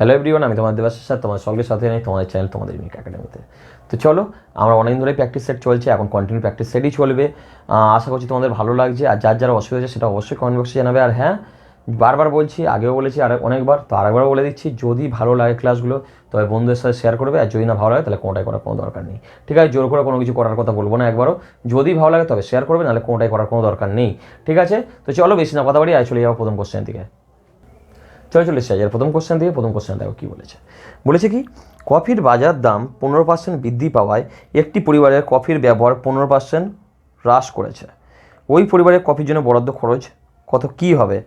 Hello everyone, আমি তোমাদের Debashis sir, তোমার সকলের সাথে নেই তোমাদের চ্যানেল তোমাদের ইউনিক একাডেমিতে। তো চলো, আমরা অনেকদিন ধরে প্র্যাকটিস সেট চলছে, এখন কন্টিনিউ প্র্যাকটিস সেটই চলবে। আশা করছি তোমাদের ভালো লাগছে, আর যারা অসুবিধা হচ্ছে সেটা অবশ্যই কমেন্ট বক্সে জানাবে। আর হ্যাঁ, বারবার বলছি, আগেও বলেছি আর অনেকবার, তো আরেকবার বলে দিচ্ছি, যদি ভালো লাগে ক্লাসগুলো তবে বন্ধুদের সাথে শেয়ার করবে, আর যদি না ভালো লাগে তাহলে কোনোটাই করার কোনো দরকার নেই। ঠিক আছে, জোর করে কোনো কিছু করার কথা বলবো না একবারও। যদি ভালো লাগে তবে শেয়ার করবে, নাহলে কোনোটাই করার কোনো দরকার নেই। ঠিক আছে, তো চলো বেশি না কথা বাড়ি, চলে যাবো প্রথম কোশ্চেন দিকে। চলে এসেছে আর প্রথম কোশ্চেন দিয়ে। প্রথম কোশ্চেন দেখো কী বলেছে কি, কফির বাজার দাম 15% বৃদ্ধি পাওয়ায় একটি পরিবারের কফির ব্যবহার 15% হ্রাস করেছে। ওই পরিবারের কফির জন্য বরাদ্দ খরচ কত কী হবে?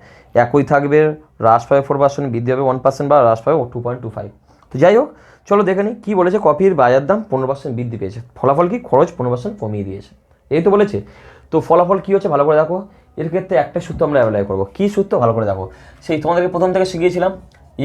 একই থাকবে, হ্রাস পাবে 4%, বৃদ্ধি হবে 1%, বা হ্রাস পাবে 2.25। তো যাই হোক, চলো দেখে নিই কী বলেছে। কফির বাজার দাম 15% বৃদ্ধি পেয়েছে, ফলাফল কি? খরচ 15% কমিয়ে দিয়েছে, এই তো বলেছে। তো ফলাফল কী হচ্ছে ভালো করে দেখো। এর ক্ষেত্রে একটা সূত্র আমরা অ্যাপ্লাই করবো। কী সূত্র? ভালো করে দেখো, সেই তোমাদেরকে প্রথম থেকে শিখিয়েছিলাম,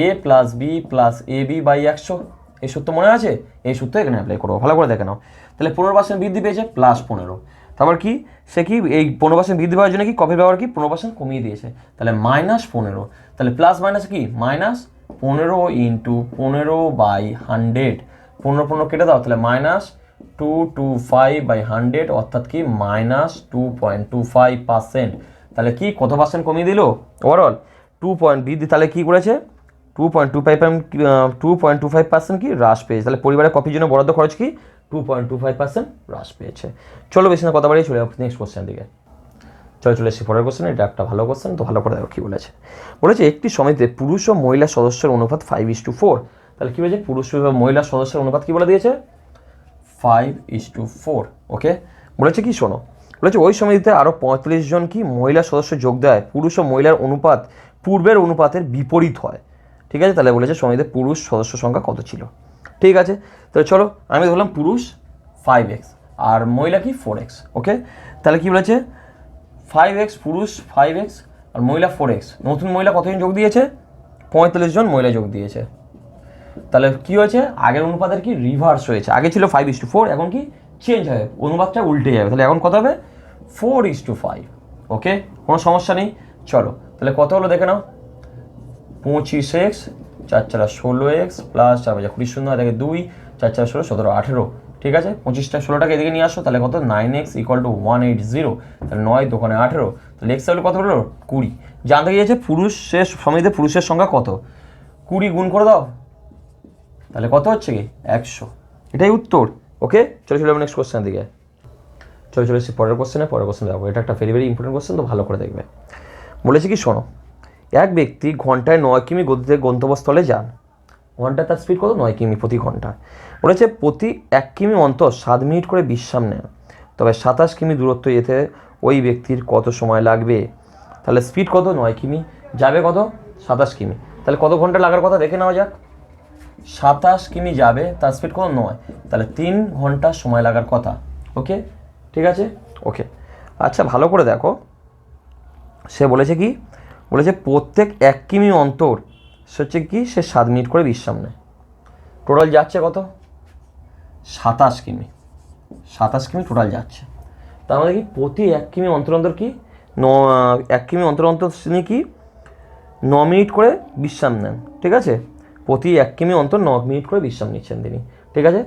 a + b + ab/100, এই সূত্র মনে আছে? এই সূত্র এখানে অ্যাপ্লাই করবো, ভালো করে দেখে নাও। তাহলে 15% বৃদ্ধি পেয়েছে, +15। তারপর কি, সে কি এই 15% বৃদ্ধি পাওয়ার জন্য কি কফির ব্যবহার কি 15% কমিয়ে দিয়েছে, তাহলে -15। তাহলে প্লাস মাইনাস কি, -15 × 15/100, 15 কেটে দাও, তাহলে -225/100, অর্থাৎ কি -2.25%। তাহলে কি কত পার্সেন্ট কমিয়ে দিল? ওভারঅল 2 পয়েন্ট বৃদ্ধি, তাহলে কী করেছে? 2.25% কি হ্রাস পেয়েছে। তাহলে পরিবারের কফির জন্য বরাদ্দ খরচ কি 2.25% হ্রাস পেয়েছে। চলো বেশি না কথা বাড়িয়ে চলে যাবো নেক্সট কোশ্চেন দিকে। চলে এসেছি পরের কোশ্চেন। এটা একটা ভালো কোশ্চেন, তো ভালো করে দেখো কী বলেছে একটি সমিতিতে পুরুষ ও মহিলা সদস্যের অনুপাত 5:4। তাহলে কী বলেছে? পুরুষ ও মহিলা সদস্যের অনুপাত কী বলে দিয়েছে? 5:4। ওকে, বলেছে কি শোনো, বলেছে ওই সমিতিতে আরও 45 জন কি মহিলা সদস্য যোগ দেয়, পুরুষ ও মহিলার অনুপাত পূর্বের অনুপাতের বিপরীত হয়। ঠিক আছে, তাহলে বলেছে সমিতিতে পুরুষ সদস্য সংখ্যা কত ছিল। ঠিক আছে, তাহলে চলো আমি ধরলাম পুরুষ 5x আর মহিলা কি 4x। ওকে, তাহলে কি বলেছে? 5x পুরুষ, 5x আর মহিলা 4x। নতুন মহিলা কতজন যোগ দিয়েছে? 45 জন মহিলা যোগ দিয়েছে। তাহলে কি হয়েছে? আগের অনুপাতের কি রিভার্স হয়েছে। আগে ছিল 5:4, এখন কি চেঞ্জ হবে, অনুপাতটা উল্টে যাবে। তাহলে এখন কত হবে? 4:5। ওকে, কোনো সমস্যা নেই। চলো তাহলে কত হলো দেখে নাও। 25x 4 × 16x প্লাস 4 × 20 শূন্য থেকে 2, 4 × 16 17 18। ঠিক আছে, 25টা 16টাকে এদিকে নিয়ে আসো, তাহলে কত? 9x = 180। তাহলে 9 দোকানে 18, তাহলে x হলো কত হলো? 20। জানতে গিয়েছে পুরুষের সমিতিতে পুরুষের সংখ্যা কত, 20 গুণ করে দাও, তাহলে কত হচ্ছে কি 100। এটাই উত্তর। ওকে, চলে নেক্সট কোশ্চেন দিকে। চলে এসেছি পরের কোশ্চেনে। দেখো, এটা একটা ভেরি ইম্পর্টেন্ট কোশ্চেন, তো ভালো করে দেখবে। বলেছে কি শোনো, এক ব্যক্তি ঘন্টায় 9 কিমি গতিতে গন্তব্যস্থলে যান। ঘন্টায় তার স্পিড কত? 9 কিমি প্রতি ঘন্টা। বলেছে প্রতি 1 কিমি অন্তর 7 মিনিট করে বিশ্রাম নেন, তবে 27 কিমি দূরত্ব যেতে ওই ব্যক্তির কত সময় লাগবে? তাহলে স্পিড কত? 9 কিমি, যাবে কত? 27 কিমি। তাহলে কত ঘন্টা লাগার কথা দেখে নেওয়া যাক। 27 কিমি যাবে, তার স্পিড কত? 9, তাহলে 3 ঘন্টা সময় লাগার কথা। ওকে, ঠিক আছে। ওকে, আচ্ছা ভালো করে দেখো, সে বলেছে কি, বলেছে প্রত্যেক 1 কিমি অন্তর সে হচ্ছে কি সে 7 মিনিট করে বিশ্রাম নেয়। টোটাল যাচ্ছে কত? 27 কিমি। 27 কিমি টোটাল যাচ্ছে। তার মানে কি প্রতি 1 কিমি অন্তর কি 1 কিমি অন্তর তিনি কি 9 মিনিট করে বিশ্রাম নেন। ঠিক আছে, প্রতি 1 কিমি অন্তর 9 মিনিট করে বিশ্রাম নিচ্ছেন তিনি। ঠিক আছে,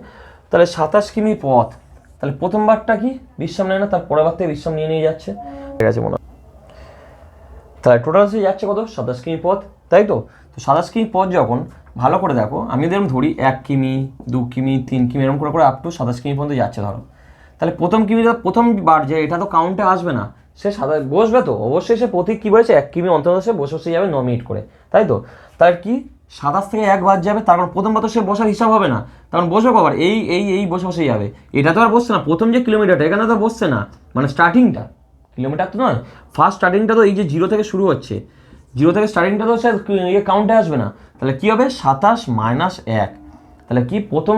তাহলে 27 কিমি পথ, তাহলে প্রথমবারটা কি বিশ্রাম নেয় না, তার পরের বার থেকে বিশ্রাম নিয়ে যাচ্ছে। ঠিক আছে, মনে তাহলে টোটাল সে যাচ্ছে কত? 27 কিমি পথ, তাই তো। 27 কিমি পথ যখন, ভালো করে দেখো, আমি এরকম ধরি 1 কিমি 2 কিমি 3 কিমি এরকম করে আপ টু 27 কিমি পর্যন্ত যাচ্ছে ধরো। তাহলে প্রথম কিমিটা প্রথমবার যে এটা তো কাউন্টে আসবে না, সে বসবে তো অবশ্যই। সে প্রতি কী বলেছে 1 কিমি অন্তর সে বসে যাবে 9 মিনিট করে, তাই তো। তার কি 27 থেকে 1 বাদ যাবে, তার কারণ প্রথমবার তো সে বসার হিসাব হবে না, তখন বসবে কবার? এই বসে যাবে। এটা তো আর বসছে না, প্রথম যে কিলোমিটারটা এখানে তো বসছে না, মানে স্টার্টিংটা কিলোমিটার তো নয়, ফার্স্ট স্টার্টিংটা তো এই যে 0 থেকে শুরু হচ্ছে, 0 থেকে স্টার্টিংটা তো সে কাউন্টে আসবে না। তাহলে কী হবে? 27 - 1, তাহলে কি প্রথম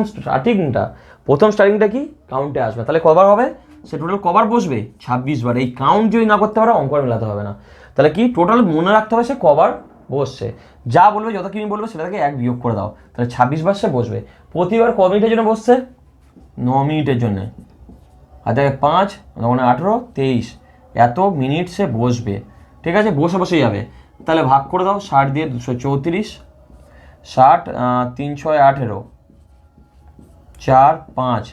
স্টার্টিংটা কি কাউন্টে আসবে। তাহলে কবার হবে? সে টোটাল কবার বসবে? 26 বার। এই কাউন্ট যদি না করতে পারো অঙ্ক মেলাতে হবে না। তাহলে কি টোটাল মনে রাখতে হবে সে কবার বসছে। যা বলবে, যত কিমি বলবে সেটা থেকে 1 বিয়োগ করে দাও, তাহলে 26 বার সে বসবে। প্রতিবার ক মিনিটের জন্য বসছে? 9 মিনিটের জন্য। আর দেখে 5 9 18 23, এত মিনিট সে বসবে। ঠিক আছে, বসে যাবে। তাহলে ভাগ করে দাও 60 দিয়ে 234, 60 3 6 18 4 5,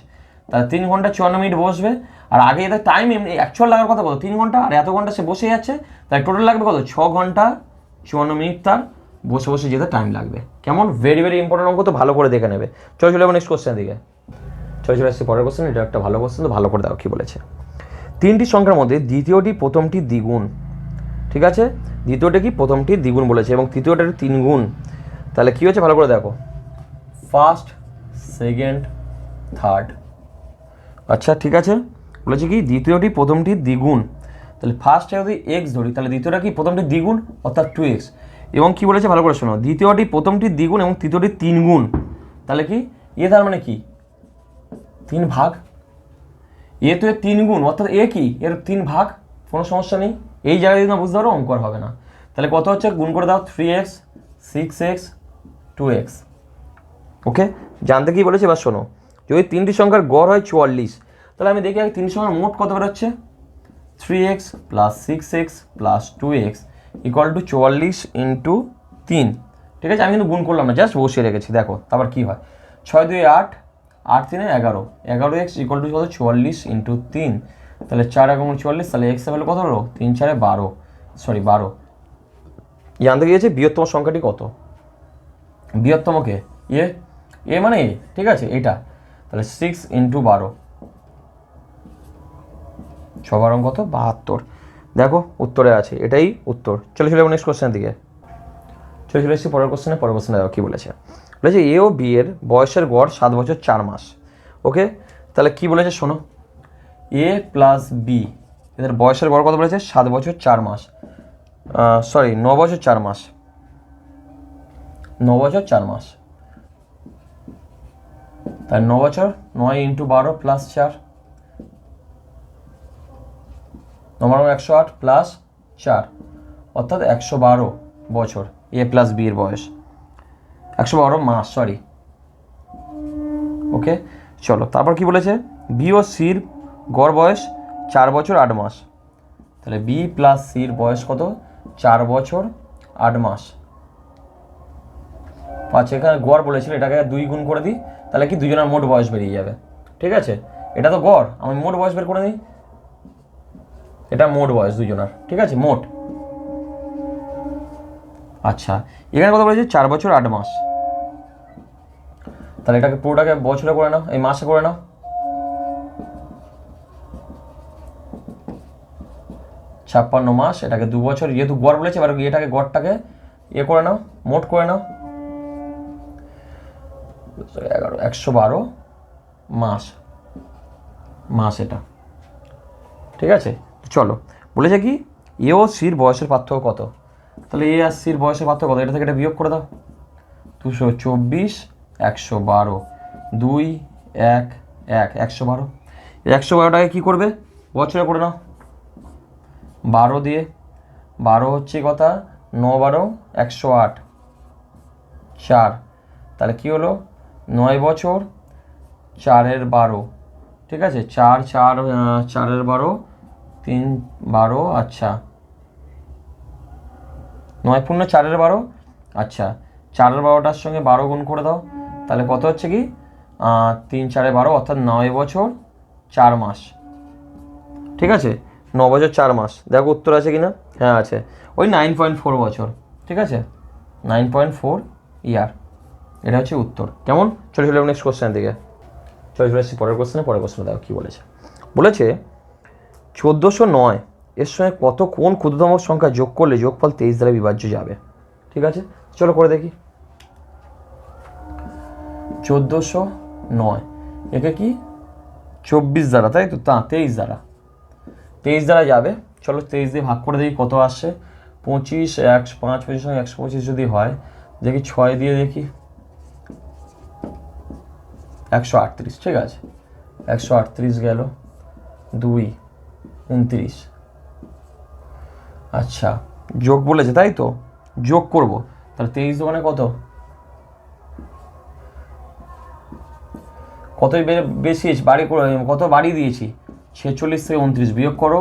তাহলে 3 ঘন্টা 54 মিনিট বসবে। আর আগে এদের টাইম এমনি অ্যাকচুয়াল লাগার কথা কত, 3 ঘন্টা, আর এত ঘন্টা সে বসে যাচ্ছে, তাই টোটাল লাগবে কত, 6 ঘন্টা 54 মিনিট তার বসে বসে যেতে টাইম লাগবে। কেমন, ভেরি ভেরি ইম্পর্টেন্ট অঙ্ক, তো ভালো করে দেখে নেবে। চলো চলে নেক্সট কোশ্চেন দিকে। চলে আসছি পরের কোশ্চেন, এটা একটা ভালো কোশ্চেন, তো ভালো করে দাও কী বলেছে। 3টি সংখ্যার মধ্যে দ্বিতীয়টি প্রথমটির দ্বিগুণ, ঠিক আছে, দ্বিতীয়টা কি প্রথমটির দ্বিগুণ বলেছে, এবং তৃতীয়টা 3 গুণ, তাহলে কী হচ্ছে ভালো করে দেখো, ফার্স্ট, সেকেন্ড, থার্ড। আচ্ছা ঠিক আছে, বলেছে কি দ্বিতীয়টি প্রথমটির দ্বিগুণ, তাহলে ফার্স্টে যদি এক্স ধরি, তাহলে দ্বিতীয়টা কি প্রথমটির দ্বিগুণ অর্থাৎ 2x, এবং কি বলেছে ভালো করে শোনো, দ্বিতীয়টি প্রথমটির দ্বিগুণ এবং তৃতীয়টির 3 গুণ, তাহলে কি তার মানে কি 3 ভাগ, তো এর 3 গুণ অর্থাৎ কি এর 3 ভাগ, কোনো সমস্যা নেই। এই জায়গায় যদি না বুঝতে পারো অঙ্ক আর হবে না। তাহলে কত হচ্ছে, গুণ করে দাও, 3x 6x 2x। ওকে, জানতে কি বলেছে এবার শোনো, যদি 3টি সংখ্যার গড় হয় 44, তাহলে আমি দেখি আগে 3টি সংখ্যার মোট কত বেরোচ্ছে, 3x plus 6x plus 2x equal to 44 into 3। ঠিক আছে, আমি কিন্তু গুণ করলাম না, জাস্ট বসিয়ে রেখেছি, দেখো তারপর কী হয়, 6 2 8, 8 3 11, 11x ইকুয়াল টু কত, 44 ইন্টু 3, তাহলে 4 1 44, তাহলে এক্স ভ্যালু কত হলো, 3 4 12, সরি 12। জানতে গিয়েছে বৃহত্তম সংখ্যাটি কত, বৃহত্তমকে এ মানে এ, ঠিক আছে এটা, তাহলে 6 ইন্টু 12, 6 12 কত, 72। দেখো উত্তরে আছে, এটাই উত্তর। চলে নেক্সট কোশ্চেনের দিকে। চলে এসেছি পরের কোশ্চেনে দেখো কী বলেছে। বলেছে এ ও বি এর বয়সের গড় 7 বছর 4 মাস। ওকে, তাহলে কি বলেছে শোনো, এ প্লাস বি এদের বয়সের গড় কত বলেছে, 7 বছর 4 মাস, সরি 9 বছর 4 মাস, 9 বছর 4 মাস, তাই 9 বছর 9 ইন্টু 12 প্লাস 4, 9 108 প্লাস 4 অর্থাৎ 112 বছর এ প্লাস বি এর বয়স, 112 মাস, সরি। ওকে, চলো তারপর কি বলেছে, বি ও সির গড় বয়স 4 বছর 8 মাস, তাহলে বি প্লাস সির বয়স কত, 4 বছর 8 মাস। আচ্ছা, এখানে গড় বলেছিল, এটাকে 2 গুণ করে দিই, তাহলে কি দুজনের মোট বয়স বেরিয়ে যাবে। ঠিক আছে, এটা তো গড়, আমি মোট বয়স বের করে দিই, এটা মোট বয়স দুজনের, ঠিক আছে মোট। আচ্ছা, এখানে কত বলেছে, 4 বছর 8 মাস, তাহলে এটাকে পুরোটাকে বছরে করে নাও, এই মাসে করে নাও, 56 মাস, এটাকে 2 বছর, যেহেতু গড় বলেছে এবার এটাকে গড়টাকে করে নাও, মোট করে নাও, 112 মাস, এটা ঠিক আছে। চলো বলেছে কি এ ও সির বয়সের পার্থক্য কত, তাহলে এ আর সির বয়সের পার্থক্য কত, এটা থেকে এটা বিয়োগ করে দাও, 224 112 2 1 1 112, 112টাকে কী করবে, বছরে করে নাও, 12 দিয়ে, 12 হচ্ছে কথা 9 12 108 4, তাহলে কী হলো 9 বছর 4 12, ঠিক আছে 4 4 4 12 3 12, আচ্ছা 9 পূর্ণ 4 12, আচ্ছা 4 12টার সঙ্গে 12 গুণ করে দাও, তাহলে কত হচ্ছে কি 3 4 12 অর্থাৎ 9 বছর 4 মাস, ঠিক আছে 9 বছর 4 মাস। দেখো উত্তর আছে কি না, হ্যাঁ আছে, ওই 9.4 বছর, ঠিক আছে 9.4 ইয়ার, এটা হচ্ছে উত্তর। কেমন, চলে নেক্সট কোশ্চেন দিকে। চলে এসেছি পরের কোশ্চেনে দেখো কী বলেছে। 1409 এর সঙ্গে কোন ক্ষুদ্রতম সংখ্যা যোগ করলে যোগফল 23 দ্বারা বিভাজ্য যাবে। ঠিক আছে, চলো করে দেখি। 1409 একে কি 24 দ্বারা, তাই তো, 23 দ্বারা যাবে। চলো 23 দিয়ে ভাগ করে দেখি কত আসছে, 25 5 25 সঙ্গে 125 যদি হয়, দেখি 6 দিয়ে দেখি 138, ঠিক আছে 138 গেল, 2 29, আচ্ছা যোগ বলেছে তাই তো, যোগ করব, তাহলে 23 দোকানে কত, কতই বেশি বাড়ি করে, কত বাড়িয়ে দিয়েছি, 46 থেকে 29 বিয়োগ করো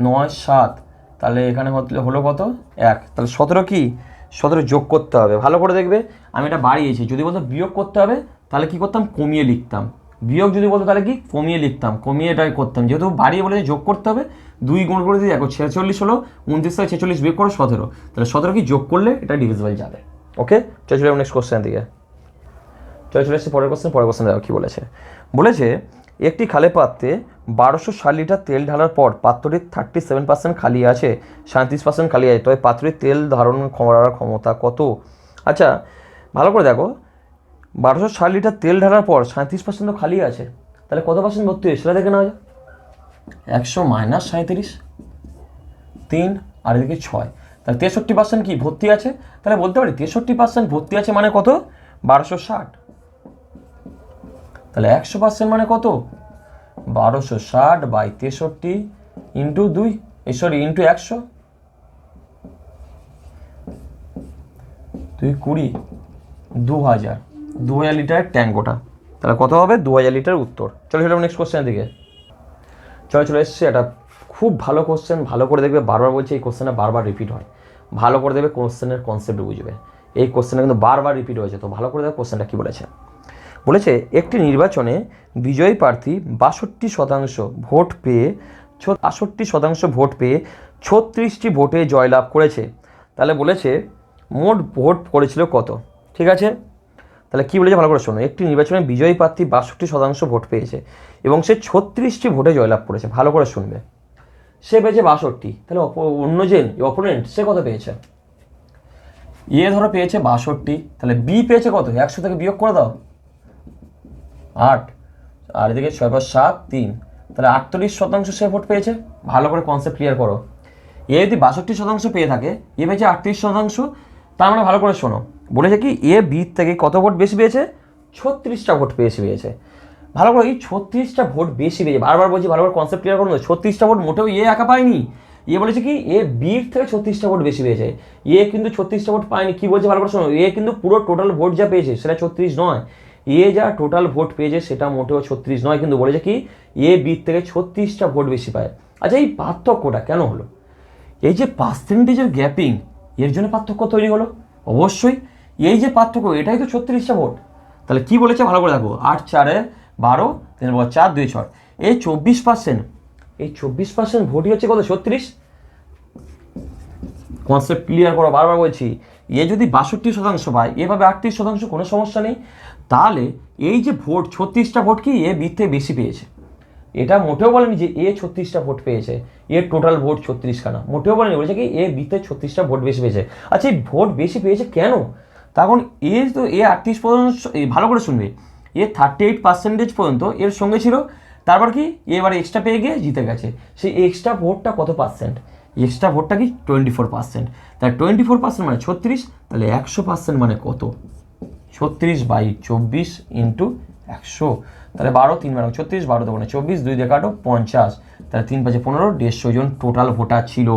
9 7, তাহলে এখানে হলো কত 1, তাহলে 17 কি 17 যোগ করতে হবে। ভালো করে দেখবে, আমি এটা বাড়িয়েছি। যদি বলতো বিয়োগ করতে হবে তাহলে কি করতাম, কমিয়ে লিখতাম। বিয়োগ যদি বলতো তাহলে কি কমিয়ে লিখতাম, কমিয়ে এটাই করতাম। যেহেতু বাড়িয়ে বলেছে যোগ করতে হবে, 2 গুণ করে দিয়ে দেখো 46 হলো, 29 থেকে 46 বিয়োগ করো 17, তাহলে 17 কি যোগ করলে এটা ডিভিজিবল যাবে। ওকে, চলে নেক্সট কোশ্চেন দিকে। চলে এসেছে পরের কোশ্চেন দেখো কী বলেছে। বলেছে একটি খালি পাত্রে 1260 লিটার তেল ঢালার পর পাত্রটির 37% খালি আছে, 37% খালি আছে, তবে পাত্রটির তেল ধারণ করার ক্ষমতা কত? আচ্ছা ভালো করে দেখো, 1260 লিটার তেল ঢালার পর 37% তো খালি আছে, তাহলে কত পার্সেন্ট ভর্তি হয়েছে সেটা দেখে নেওয়া যায়। 100 মাইনাস 37, 3 আর এদিকে 6, তাহলে 63% কি ভর্তি আছে। তাহলে বলতে পারি 63% ভর্তি আছে মানে কত, 1260। তাহলে 100% মানে কত, 1260 বাই 63 ইন্টু 2, ইন্টু 100, 2 20, 2000 লিটারের ট্যাঙ্ক ওটা। তাহলে কত হবে, 2000 লিটার উত্তর। চলে নেক্সট কোশ্চেনের দিকে। চলে এসছে, এটা খুব ভালো কোশ্চেন, ভালো করে দেখবে। বারবার বলছি, এই কোশ্চেনটা বারবার রিপিট হয়, ভালো করে দেখবে কোশ্চেনের কনসেপ্ট বুঝবে। এই কোশ্চেনটা কিন্তু বারবার রিপিট হয়েছে, তো ভালো করে দেখো কোশ্চেনটা কী বলেছে। বলেছে একটি নির্বাচনে বিজয়ী প্রার্থী 62% ভোট পেয়ে 62% ভোট পেয়ে 36টি ভোটে জয়লাভ করেছে। তাহলে বলেছে মোট ভোট করেছিল কত। ঠিক আছে, তাহলে কী বলেছে ভালো করে শোনো। একটি নির্বাচনে বিজয়ী প্রার্থী 62% ভোট পেয়েছে এবং সে 36টি ভোটে জয়লাভ করেছে। ভালো করে শুনবে, সে পেয়েছে 62, তাহলে অন্য যে অপোনেন্ট সে কত পেয়েছে। এ ধরো পেয়েছে 62, তাহলে বি পেয়েছে কত, 100 থেকে বিয়োগ করে দাও 8, আর এদিকে 6 × 7 3, তাহলে 48% সে ভোট পেয়েছে। ভালো করে কনসেপ্ট ক্লিয়ার করো। এ যদি 62% পেয়ে থাকে, এ পেয়েছে 38%, তার মানে ভালো করে শোনো, বলেছে কি এ বি থেকে কত ভোট বেশি পেয়েছে, 36টা ভোট বেশি পেয়েছে। ভালো করে এই 36টা ভোট বেশি পেয়েছে, বারবার বলছি ভালো করে কনসেপ্ট ক্লিয়ার করো। 36টা ভোট মোটেও এ একা পায়নি, এ বলেছে কি এ বির থেকে 36টা ভোট বেশি পেয়েছে। এ কিন্তু 36টা ভোট পায়নি, কি বলছে ভালো করে শোনো। এ কিন্তু পুরো টোটাল ভোট যা পেয়েছে সেটা 36 নয়, এ যা টোটাল ভোট পেয়েছে সেটা মোটেও 36 নয়, কিন্তু বলেছে কি এ বির থেকে 36টা ভোট বেশি পায়। আচ্ছা এই পার্থক্যটা কেন হলো, এই যে পার্সেন্টেজের গ্যাপিং, এর জন্য পার্থক্য তৈরি হলো অবশ্যই। এই যে পার্থক্য, এটাই তো 36টা ভোট। তাহলে কি বলেছে ভালো করে দেখো, 8 4 12, 3 4 2 6, এই 24%, এই 24% ভোটই হচ্ছে কত, 36। কনসেপ্ট ক্লিয়ার করো, বারবার বলছি। এ যদি 62% পায়, এভাবে 38%, কোনো সমস্যা নেই। তাহলে এই যে ভোট 36টা ভোট কি এ বির থেকে বেশি পেয়েছে। এটা মোটেও বলেনি যে এ 36টা ভোট পেয়েছে, এর টোটাল ভোট 36খানা, মোটেও বলেনি। বলেছে কি এ বিতে 36টা ভোট বেশি পেয়েছে। আচ্ছা এই ভোট বেশি পেয়েছে কেন, তখন এ তো এ 38%, ভালো করে শুনবে, এ 38% পর্যন্ত এর সঙ্গে ছিল, তারপর কি এবার এক্সট্রা পেয়ে গিয়ে জিতে গেছে। সেই এক্সট্রা ভোটটা কত পার্সেন্ট, এক্সট্রা ভোটটা কি 24%। তাহলে 24% মানে 36, তাহলে 100% মানে কত, 36/24 ইন্টু 100, তাহলে 12 3 12 36, 12 2 24, 2 দিয়ে কাটো 50, তাহলে 3 5 15, 150 জন টোটাল ভোটার ছিল।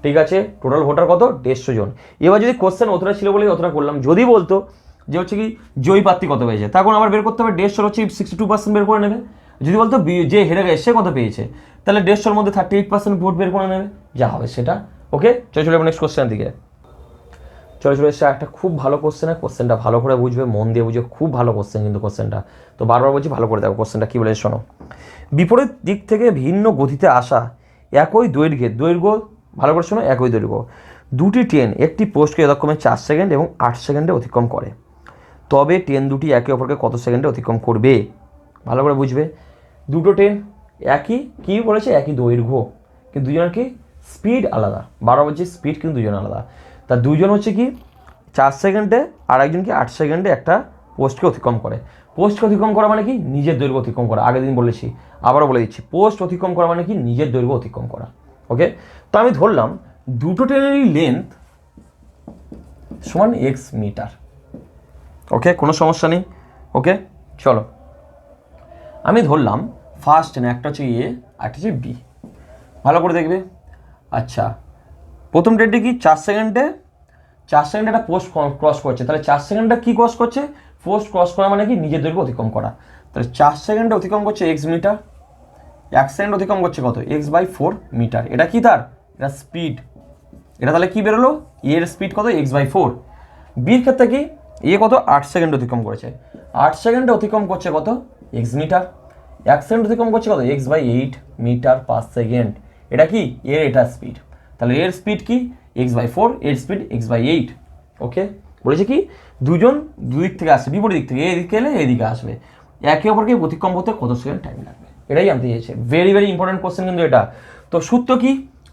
ঠিক আছে, টোটাল ভোটার কত, 150 জন। এবার যদি কোশ্চেন অতটা ছিল বলে অতটা করলাম, যদি বলতো যে হচ্ছে কি জয়ী প্রার্থী কত পেয়েছে, তখন আবার বের করতে হবে 150 হচ্ছে 62% বের করে নেবে। যদি বলতো যে হেরে গেছে সে কত পেয়েছে, তাহলে 150-র মধ্যে 38% ভোট বের করে নেবে, যা হবে সেটা। ওকে, চলে নেক্সট কোশ্চেনের দিকে। চলে এসে একটা খুব ভালো কোশ্চেন, কোশ্চেনটা ভালো করে বুঝবে, মন দিয়ে বুঝবে, খুব ভালো কোশ্চেন কিন্তু কোশ্চেনটা। তো বারবার বলছি ভালো করে দেখো কোশ্চেনটা কী বলে শোনো। বিপরীত দিক থেকে ভিন্ন গতিতে আসা একই দৈর্ঘ্য, ভালো করে শোনো, একই দৈর্ঘ্য দুটি ট্রেন একটি পোস্টকে যথাক্রমে 4 সেকেন্ড এবং 8 সেকেন্ডে অতিক্রম করে, তবে ট্রেন দুটি একে অপরকে কত সেকেন্ডে অতিক্রম করবে। ভালো করে বুঝবে, দুটো ট্রেন একই, কী বলেছে একই দৈর্ঘ্য, কিন্তু দুজনের কি স্পিড আলাদা। বারবার বলছি স্পিড কিন্তু দুজন আলাদা। তা দুজন হচ্ছে কি 4 সেকেন্ডে আর একজন কি 8 সেকেন্ডে একটা পোস্টকে অতিক্রম করে। পোস্টকে অতিক্রম করা মানে কি নিজের দৈর্ঘ্য অতিক্রম করা, আগের দিন বলেছি, আবারও বলে দিচ্ছি, পোস্ট অতিক্রম করা মানে কি নিজের দৈর্ঘ্য অতিক্রম করা। ওকে, তো আমি ধরলাম দুটো ট্রেনেরই লেন্থ সমান x মিটার। ওকে, কোনো সমস্যা নেই। ওকে চলো, আমি ধরলাম ফার্স্ট ট্রেন, একটা হচ্ছে এ আর একটা হচ্ছে বি। ভালো করে দেখবে। আচ্ছা প্রথম ট্রেনটি কি 4 সেকেন্ডে একটা পোস্ট ক্রস করছে, তাহলে 4 সেকেন্ডটা কী ক্রস করছে, পোস্ট ক্রস করা মানে কি নিজের দৈর্ঘ্য অতিক্রম করা। তাহলে 4 সেকেন্ডে অতিক্রম করছে x মিটার, 1 সেকেন্ড অতিক্রম করছে কত, x/4 মিটার। এটা কি তার, এটা স্পিড। এটা তাহলে কি বেরোলো, এর স্পিড কত x/4। বির ক্ষেত্রে কি এ কত 8 সেকেন্ড অতিক্রম করেছে, 8 সেকেন্ডে অতিক্রম করছে কত x মিটার, 1 সেকেন্ড অতিক্রম করছে কত x/8 মিটার পার সেকেন্ড। এটা কি এটা স্পিড, তাহলে এর স্পিড কি x/4, এর স্পিড x/8। ওকে, বলেছে কি দুজন দুই দিক থেকে আসবে, বিপরীত দিক থেকে, এদিকে এলে এদিকে আসবে, একে অপরকে অতিক্রম করতে কত সেকেন্ড টাইম লাগবে, এটাই জানতে চেয়েছে। ভেরি ভেরি ইম্পর্টেন্ট কোশ্চেন কিন্তু এটা। তো সূত্র কি,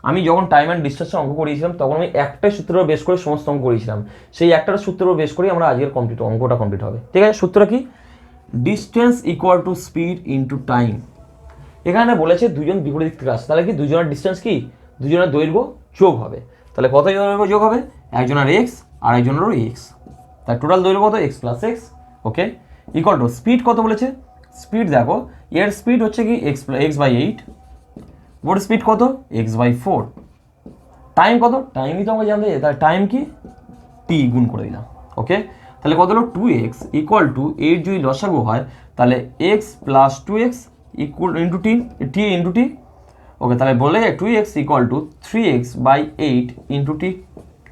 আমি যখন টাইম অ্যান্ড ডিস্টেন্সের অঙ্ক করিয়েছিলাম তখন আমি একটাই সূত্রের বেস করে সমস্ত অঙ্ক করিয়েছিলাম, সেই একটার সূত্রের বেস করেই আমরা আজকের অঙ্কটা কমপ্লিট হবে। ঠিক আছে, সূত্রটা কি, distance equal to speed into time. এখানে বলেছে দুজন বিপরীত দিক থেকে আসছে, তাহলে কি দুজনের ডিস্টেন্স কি, দুজনের দৈর্ঘ্য যোগ হবে, তাহলে কত দৈর্ঘ্য যোগ হবে, একজনের এক্স আর একজনেরও এক্স, তার টোটাল দৈর্ঘ্য কত x plus x. Okay, equal to speed কত বলেছে, স্পিড দেখো এর স্পিড হচ্ছে কি x/8, ওর স্পিড কত x/4, টাইম কত, টাইমই তো আমাকে জানতে চাই, তাহলে টাইম কি টি গুণ করে দিলাম। ওকে, তাহলে কত হলো 2x ইকুয়াল টু 8 যদি লসাগু হয় তাহলে x plus 2x equal into T into T. Okay, তাহলে বলে যায় 2x equal to 3x/8 into T,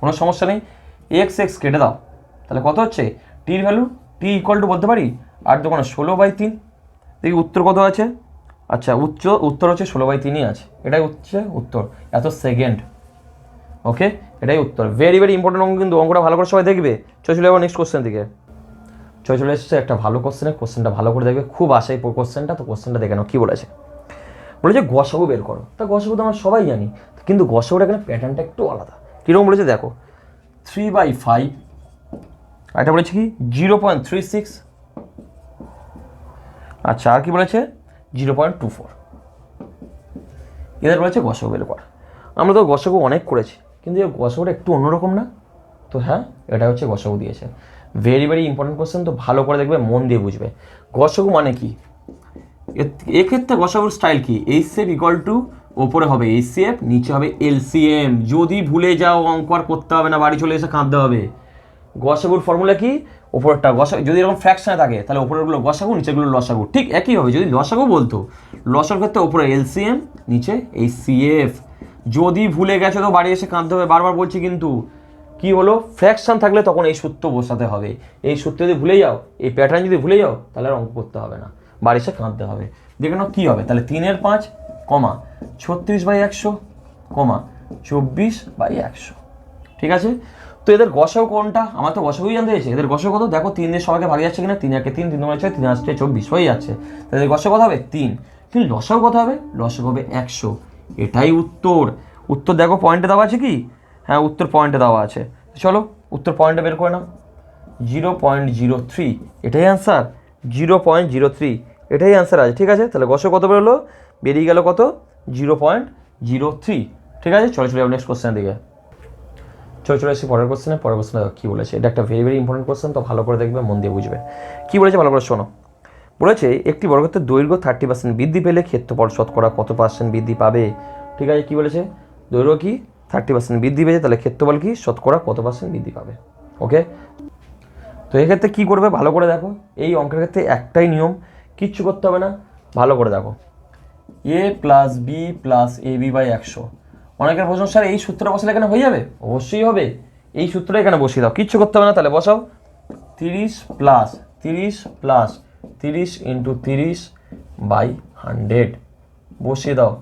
কোনো সমস্যা নেই, x কেটে দাও, তাহলে কত হচ্ছে টির ভ্যালু, টি ইকুয়াল টু বলতে পারি 8 দোকানে 16/3। দেখি উত্তর কত আছে, আচ্ছা উত্তর হচ্ছে 16/3ই আছে, এটাই হচ্ছে উত্তর, এত সেকেন্ড। ওকে, এটাই উত্তর। ভেরি ভেরি ইম্পর্টেন্ট অঙ্ক, কিন্তু অঙ্কটা ভালো করে সবাই দেখবে। চলে যাবো নেক্সট কোশ্চেন দিকে। চলে এসেছে একটা ভালো কোশ্চেনটা ভালো করে দেখবে, খুব আশাই কোশ্চেনটা, তো কোশ্চেনটা দেখে নাও কী বলেছে। বলেছে গসাগু বের করো, তা গসাগু তো আমরা সবাই জানি, কিন্তু গসাগুটা এখানে প্যাটার্নটা একটু আলাদা। কীরকম বলেছে দেখো, 3/5, এটা বলেছে কি 0.36, আচ্ছা আর কি বলেছে 0.24, এদের বলেছে গসাগু বের কর। আমরা তো গসাগু অনেক করেছি, কিন্তু এই গসাগুটা একটু অন্যরকম না, তো হ্যাঁ এটা হচ্ছে গসাগু দিয়েছে। ভেরি ভেরি ইম্পর্টেন্ট কোশ্চেন, তো ভালো করে দেখবে, মন দিয়ে বুঝবে। গসাগু মানে কি, এক্ষেত্রে গসাগুর স্টাইল কি, এইচসিএফ ইকুয়াল টু ওপরে হবে এইচসিএফ, নিচে হবে এলসিএম। যদি ভুলে যাও অঙ্ক আর করতে হবে না, বাড়ি চলে এসে কাঁদতে হবে। গসাগুর ফর্মুলা কি, ওপরটা গসাগু যদি এরকম ফ্র্যাকশনে থাকে তাহলে ওপরেরগুলো গসাগু, নিচেগুলো লসাগু, ঠিক একই হবে। যদি লসাগু বলতো, লসাগুর ক্ষেত্রে ওপরে এলসিএম, নিচে এইচসিএফ। যদি ভুলে গেছো তো বাড়ি এসে কাঁদতে হবে, বারবার বলছি কিন্তু। কি হলো, ফ্র্যাকশন থাকলে তখন এই সূত্র বসাতে হবে, এই সূত্র যদি ভুলে যাও, এই প্যাটার্ন যদি ভুলে যাও, তাহলে আর অঙ্ক করতে হবে না, বাড়ি এসে কাঁদতে হবে। দেখে নাও কী হবে, তাহলে 3/5, 36/100, 24/100। ঠিক আছে, তো এদের গসাগু কোনটা, আমার তো গসাগুই জানতে চাইছে। এদের গসাগু কত দেখো, 3 দিয়ে সবাইকে ভাগে যাচ্ছে কিনা, 3 1 3, 3 2 6, 3 8 24 হয়ে যাচ্ছে, তাদের গসাগু কত হবে 3। কিন্তু লসাগু কত হবে, লসাগু হবে 100। এটাই উত্তর। উত্তর দেখো পয়েন্টে দেওয়া আছে কি, হ্যাঁ উত্তর পয়েন্টে দেওয়া আছে, চলো উত্তর পয়েন্টে বের করে নাও। 0.03, এটাই অ্যান্সার, 0.03 এটাই অ্যান্সার আছে। ঠিক আছে, তাহলে গসাগু কত বেরোলো, বেরিয়ে গেল কত 0.03। ঠিক আছে, চলে যাবো নেক্সট কোশ্চেনের দিকে। চলে এসেছি পরের কোশ্চেনে কী বলেছে। এটা একটা ভেরি ভেরি ইম্পর্টেন্ট কোশ্চেন, তো ভালো করে দেখবে, মন দিয়ে বুঝবে। কী বলেছে ভালো করে শোনো। বলেছে একটি বর্গক্ষেত্রের দৈর্ঘ্য 30% বৃদ্ধি পেলে ক্ষেত্রফল শতকরা কত % বৃদ্ধি পাবে। ঠিক আছে, কী বলেছে, দৈর্ঘ্য কি 30% বৃদ্ধি পেয়েছে, তাহলে ক্ষেত্রফল কি শতকরা কত % বৃদ্ধি পাবে। ওকে, তো এক্ষেত্রে কী করবে ভালো করে দেখো, এই অঙ্কের ক্ষেত্রে একটাই নিয়ম, কিচ্ছু করতে হবে না, ভালো করে দেখো। a + b + ab/100। অনেকের প্রশ্ন, স্যার এই সূত্রটা বসালে এখানে হয়ে যাবে, অবশ্যই হবে, এই সূত্রটা এখানে বসিয়ে দাও, কিচ্ছু করতে হবে না। তাহলে বসাও 30 + 30 + 30 × 30/100 বসিয়ে দাও,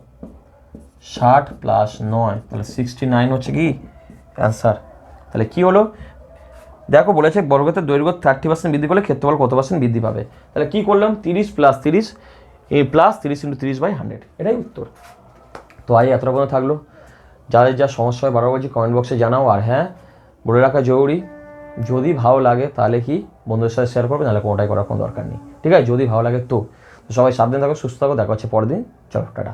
60 + 9, তাহলে 69 হচ্ছে কি অ্যান্সার। তাহলে কি হলো দেখো, বলেছে বর্গক্ষেত্রের দৈর্ঘ্য 30% বৃদ্ধি করলে ক্ষেত্রফল কত % বৃদ্ধি পাবে। তাহলে কি করলাম, 30 + 30 + 30 × 30/100, এটাই উত্তর। তো আজ এতটা পর্যন্ত থাকলো। যাদের যা সমস্যা হয় বারবার বলছি কমেন্ট বক্সে জানাও। আর হ্যাঁ, বলে রাখা জরুরি, যদি ভালো লাগে তাহলে কি বন্ধুদের সাথে শেয়ার করবে, নাহলে কোনোটাই করার কোনো দরকার নেই। ঠিক আছে, যদি ভালো লাগে তো। সবাই সাবধানে থাকো, সুস্থ থাকো, দেখা হচ্ছে পরের দিন। চলো টাটা।